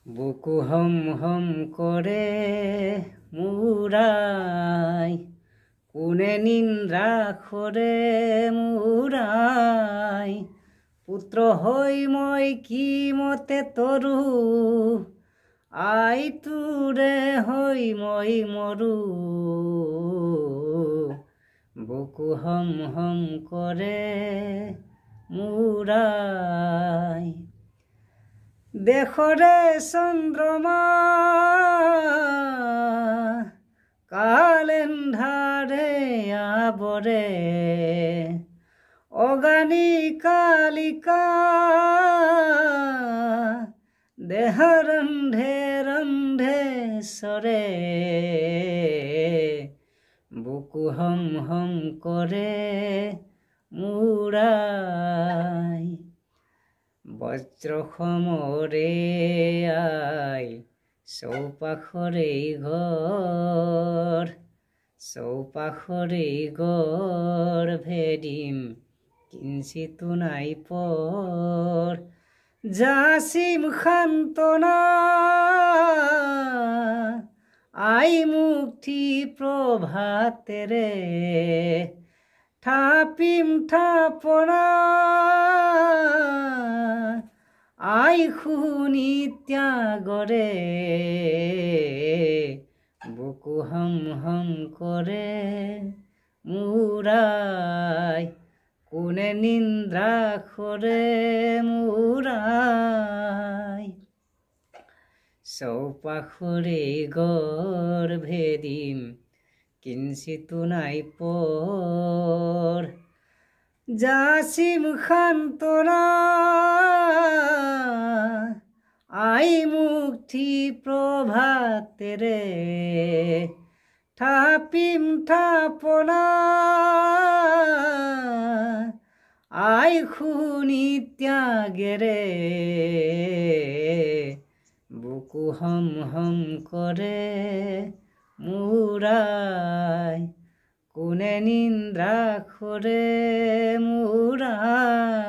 বুকু হম হম করে মুরাই কোনে নিন্দ্রা করে মুরাই পুত্র হই মই কি মতে তরু আই তুরে হই মই মরু বুকু হম হম করে মুরাই দেখরে চন্দ্রমা কালেন্ধারে আবরে অগানি কালিকা দেহ রন্ধে রন্ধে সরে বুকু হম হম করে মুরাই বজ্র সমরে আই চৌপাখরে ঘর ভেদিম কিঞ্চিতো নাই পর যাচিম সান্তনা আই মুক্তি প্রভাতেরে থাপিম থাপনা আই শুনি ত্যাগরে বুকু হম হম করে মুরাই কোনে নিন্দ্রা করে মুরাই চৌপাখরে ঘর ভেদিম কিঞ্চিতো নাই পর যাচিম সান্তনা আই মুক্তি প্রভাতেরে থাপিম থাপনা আই শুনি ত্যাগেরে বুকু হম হম করে মুরাই কোনে নিন্দ্রা করে মুরাই।